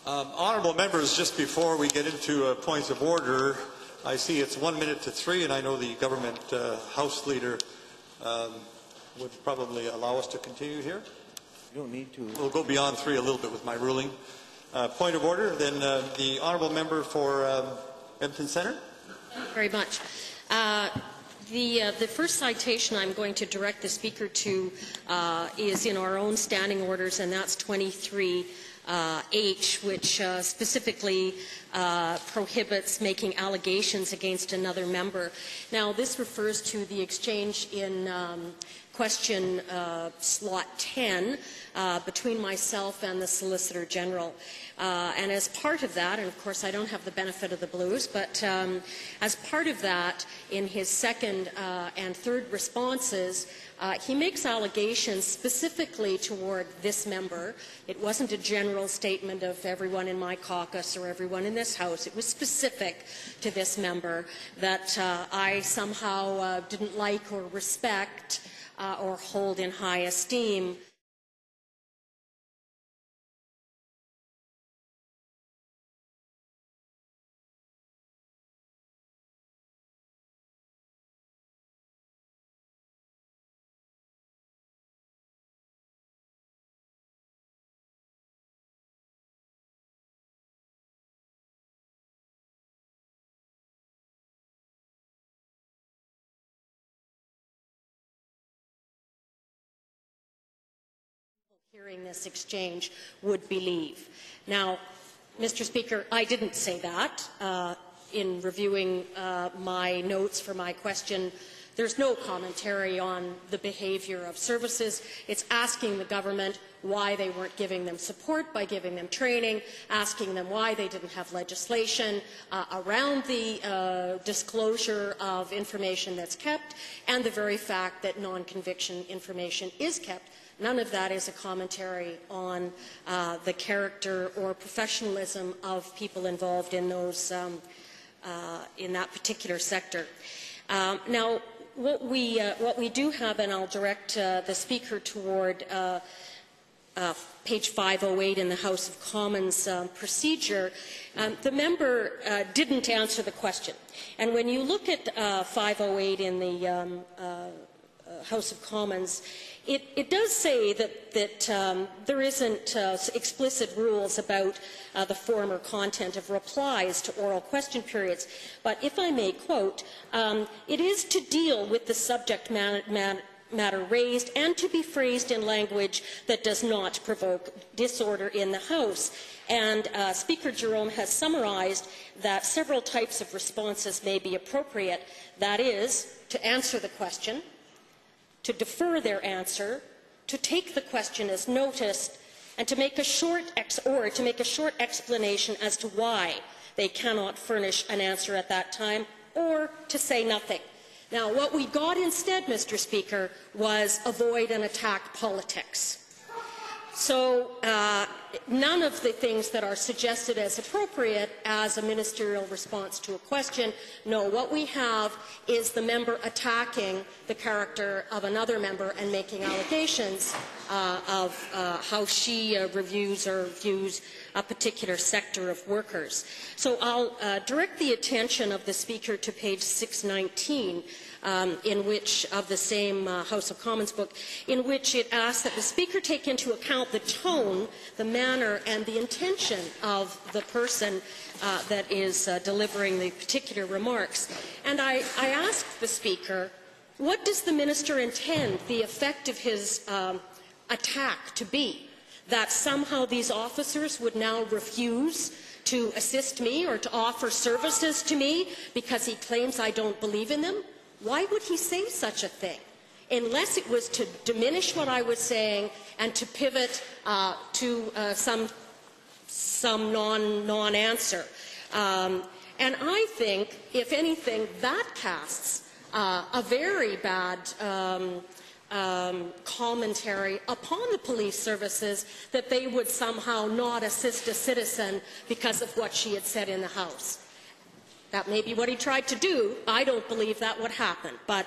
Honourable members, just before we get into points of order, I see it's 1 minute to 3, and I know the government House Leader would probably allow us to continue here. You don't need to. We'll go beyond 3 a little bit with my ruling. Point of order, then the Honourable Member for Edmonton Centre. Thank you very much. The first citation I'm going to direct the Speaker to is in our own standing orders, and that's 23H, which specifically prohibits making allegations against another member. Now, this refers to the exchange in question slot 10 between myself and the Solicitor General. And as part of that, and of course I don't have the benefit of the blues, but as part of that, in his second and third responses, he makes allegations specifically toward this member. It wasn't a general statement of everyone in my caucus or everyone in this House. It was specific to this member that I somehow didn't like or respect or hold in high esteem. Hearing this exchange would believe. Now, Mr. Speaker, I didn't say that. In reviewing my notes for my question, there's no commentary on the behaviour of services. It's asking the government why they weren't giving them support by giving them training, asking them why they didn't have legislation around the disclosure of information that's kept, and the very fact that non-conviction information is kept. None of that is a commentary on the character or professionalism of people involved in those in that particular sector. Now, what we do have, and I'll direct the Speaker toward page 508 in the House of Commons procedure, the member didn't answer the question. And when you look at 508 in the House of Commons, it does say that there isn't explicit rules about the form or content of replies to oral question periods. But if I may quote, it is to deal with the subject matter raised and to be phrased in language that does not provoke disorder in the House. And Speaker Jerome has summarized that several types of responses may be appropriate. That is, to answer the question, to defer their answer, to take the question as noticed, and to make a short explanation as to why they cannot furnish an answer at that time, or to say nothing. Now, what we got instead, Mr. Speaker, was avoid and attack politics. So none of the things that are suggested as appropriate as a ministerial response to a question. No, what we have is the member attacking the character of another member and making allegations of how she reviews or views a particular sector of workers. So I'll direct the attention of the Speaker to page 619 in which, of the same House of Commons book, in which it asks that the Speaker take into account the tone, the manner, and the intention of the person that is delivering the particular remarks. And I asked the Speaker, what does the Minister intend the effect of his attack to be? That somehow these officers would now refuse to assist me or to offer services to me because he claims I don't believe in them? Why would he say such a thing? Unless it was to diminish what I was saying and to pivot to some non-answer. And I think, if anything, that casts a very bad commentary upon the police services that they would somehow not assist a citizen because of what she had said in the House. That may be what he tried to do. I don't believe that would happen. But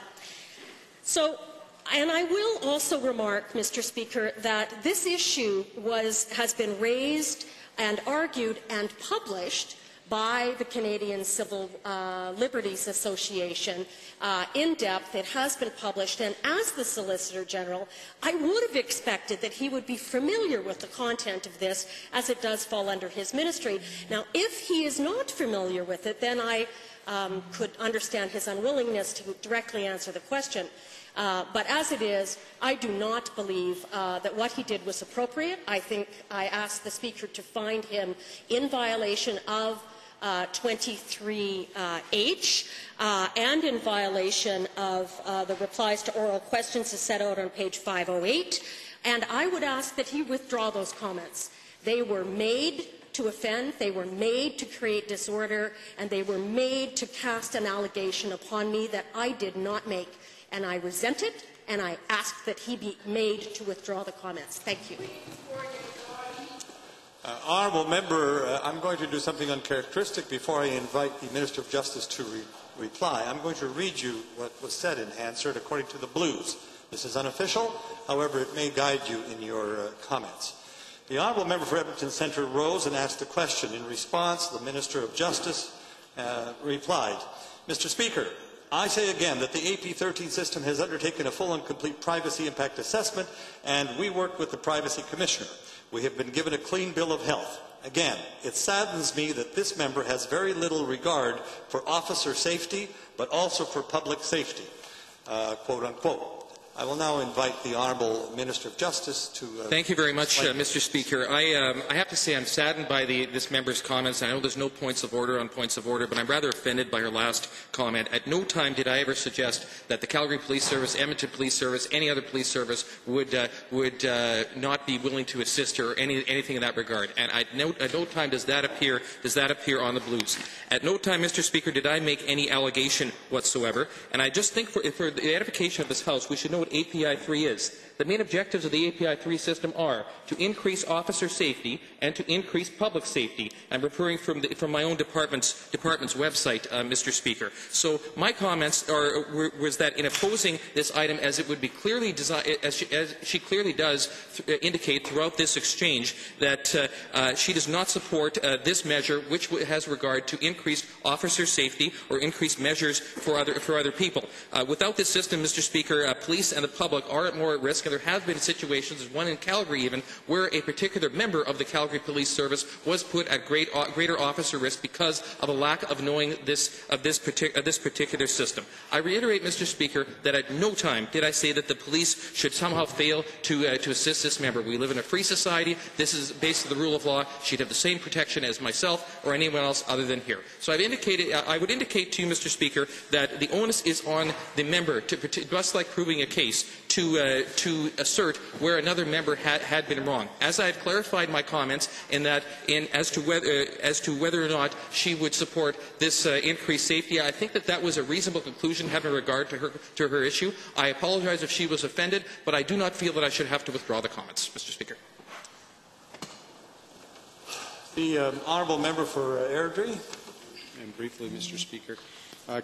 so And I will also remark, Mr. Speaker, that this issue has been raised and argued and published by the Canadian Civil Liberties Association in depth. It has been published, and as the Solicitor General, I would have expected that he would be familiar with the content of this, as it does fall under his ministry. Now, if he is not familiar with it, then I could understand his unwillingness to directly answer the question. But as it is, I do not believe that what he did was appropriate. I think I asked the Speaker to find him in violation of 23H and in violation of the replies to oral questions as set out on page 508. And I would ask that he withdraw those comments. They were made to offend, they were made to create disorder, and they were made to cast an allegation upon me that I did not make. And I resent it, and I ask that he be made to withdraw the comments. Thank you. Honourable Member, I'm going to do something uncharacteristic before I invite the Minister of Justice to reply. I'm going to read you what was said in Hansard according to the Blues. This is unofficial, however, it may guide you in your comments. The Honourable Member for Edmonton Centre rose and asked a question. In response, the Minister of Justice replied, Mr. Speaker, I say again that the AP13 system has undertaken a full and complete privacy impact assessment, and we worked with the Privacy Commissioner. We have been given a clean bill of health. Again, it saddens me that this member has very little regard for officer safety, but also for public safety, quote unquote. I will now invite the Honourable Minister of Justice to... Thank you very much, Mr. Speaker. I have to say I'm saddened by this member's comments. I know there's no points of order on points of order, but I'm rather offended by her last comment. At no time did I ever suggest that the Calgary Police Service, Edmonton Police Service, any other police service would not be willing to assist her or anything in that regard. And at no time does that appear on the Blues. At no time, Mr. Speaker, did I make any allegation whatsoever. And I just think for the edification of this House, we should know what API 3 is. The main objectives of the API 3 system are to increase officer safety and to increase public safety. I'm referring from my own department's website, Mr. Speaker. So my comments was that in opposing this item, as it would be clearly as she clearly does indicate throughout this exchange, that she does not support this measure, which has regard to increased officer safety or increased measures for other people. Without this system, Mr. Speaker, police and the public are more at risk. There have been situations, one in Calgary even, where a particular member of the Calgary Police Service was put at greater officer risk because of a lack of knowing this particular system. I reiterate, Mr. Speaker, that at no time did I say that the police should somehow fail to assist this member. We live in a free society. This is based on the rule of law. She'd have the same protection as myself or anyone else other than here. So I would indicate to you, Mr. Speaker, that the onus is on the member, just like proving a case, to assert where another member had been wrong. As I have clarified my comments as to whether or not she would support this increased safety, I think that was a reasonable conclusion having regard to her issue. I apologize if she was offended, but I do not feel that I should have to withdraw the comments, Mr. Speaker. The Honourable Member for Airdrie. And briefly, Mr. Speaker.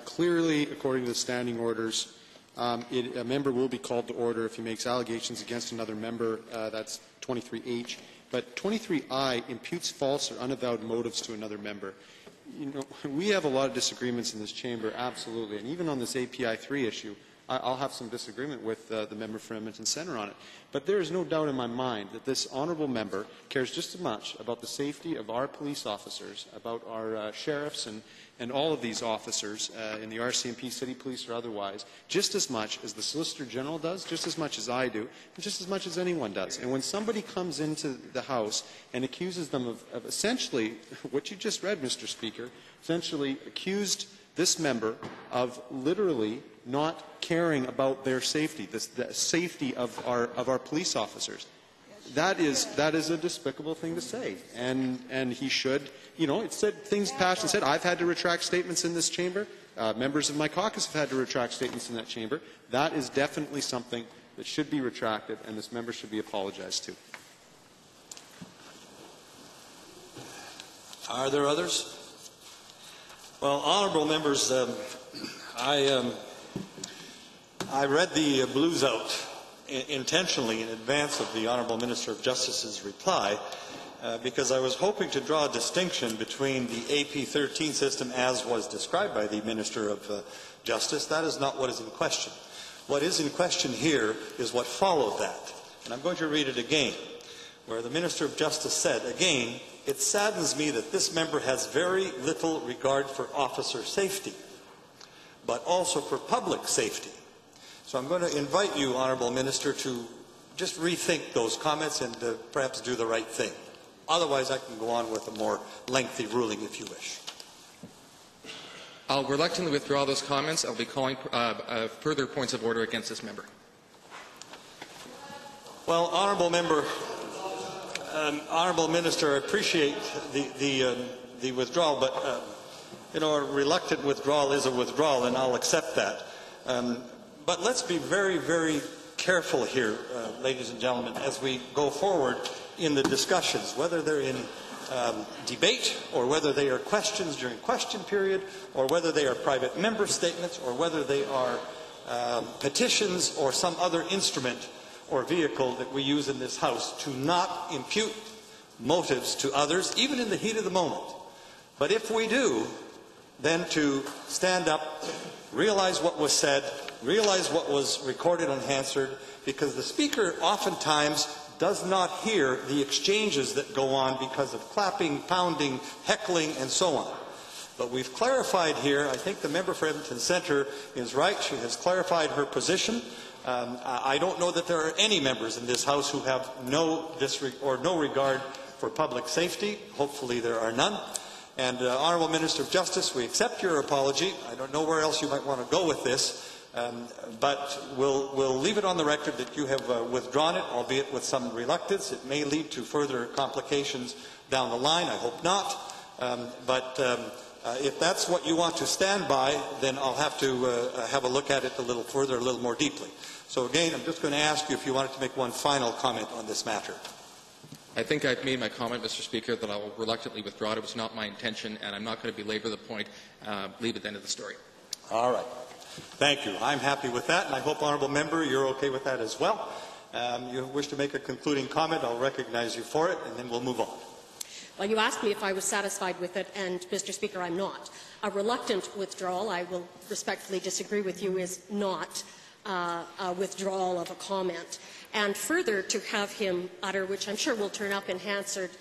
Clearly, according to the standing orders, a member will be called to order if he makes allegations against another member. That's 23H. But 23I imputes false or unavowed motives to another member. You know, we have a lot of disagreements in this chamber, absolutely. And even on this API 3 issue, I'll have some disagreement with the member for Edmonton Centre on it. But there is no doubt in my mind that this honourable member cares just as much about the safety of our police officers, about our sheriffs and all of these officers in the RCMP, City Police or otherwise, just as much as the Solicitor General does, just as much as I do, and just as much as anyone does. And when somebody comes into the House and accuses them of essentially what you just read, Mr. Speaker, essentially accused this member of literally not caring about their safety, the safety of our police officers. That is a despicable thing to say, and he should. You know, it said things Passion said. I've had to retract statements in this chamber. Members of my caucus have had to retract statements in that chamber. That is definitely something that should be retracted, and this member should be apologized to. Are there others? Well, honourable members, I I read the blues out intentionally in advance of the Honourable Minister of Justice's reply because I was hoping to draw a distinction between the AP 13 system as was described by the Minister of Justice. That is not what is in question. What is in question here is what followed that. And I'm going to read it again, where the Minister of Justice said, again, "It saddens me that this member has very little regard for officer safety, but also for public safety." So I'm going to invite you, Honourable Minister, to just rethink those comments and perhaps do the right thing. Otherwise, I can go on with a more lengthy ruling if you wish. I'll reluctantly withdraw those comments. I'll be calling further points of order against this member. Well, Honourable Member, Honourable Minister, I appreciate the withdrawal, but you know, a reluctant withdrawal is a withdrawal, and I'll accept that. But let's be very, very careful here, ladies and gentlemen, as we go forward in the discussions, whether they're in debate or whether they are questions during question period or whether they are private member statements or whether they are petitions or some other instrument or vehicle that we use in this House, to not impute motives to others, even in the heat of the moment. But if we do, then to stand up, realize what was said, realize what was recorded on Hansard, because the Speaker oftentimes does not hear the exchanges that go on because of clapping, pounding, heckling, and so on. But we've clarified here, I think the member for Edmonton Centre is right. She has clarified her position. I don't know that there are any members in this House who have no regard for public safety. Hopefully there are none. And Honourable Minister of Justice, we accept your apology. I don't know where else you might want to go with this, but we'll leave it on the record that you have withdrawn it, albeit with some reluctance. It may lead to further complications down the line. I hope not. But if that's what you want to stand by, then I'll have to have a look at it a little further, a little more deeply. So again, I'm just going to ask you if you wanted to make one final comment on this matter. I think I've made my comment, Mr. Speaker, that I will reluctantly withdraw it. It was not my intention, and I'm not going to belabor the point. Leave it at the end of the story. All right. Thank you. I'm happy with that, and I hope, Honourable Member, you're okay with that as well. You wish to make a concluding comment, I'll recognize you for it, and then we'll move on. Well, you asked me if I was satisfied with it, and, Mr. Speaker, I'm not. A reluctant withdrawal, I will respectfully disagree with you, is not a withdrawal of a comment. And further, to have him utter, which I'm sure will turn up in Hansard,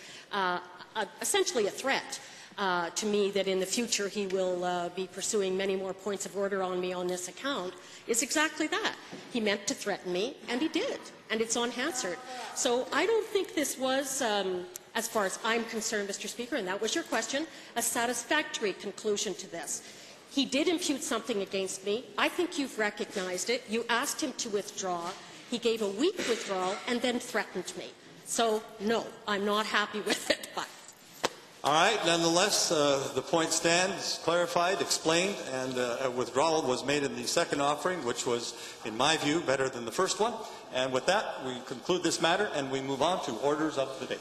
essentially a threat to me that in the future he will be pursuing many more points of order on me on this account, is exactly that. He meant to threaten me, and he did, and it's on Hansard. So I don't think this was, as far as I'm concerned, Mr. Speaker, and that was your question, a satisfactory conclusion to this. He did impute something against me. I think you've recognized it. You asked him to withdraw. He gave a weak withdrawal and then threatened me. So, no, I'm not happy with it. But. All right. Nonetheless, the point stands, clarified, explained, and a withdrawal was made in the second offering, which was, in my view, better than the first one. And with that, we conclude this matter and we move on to orders of the day.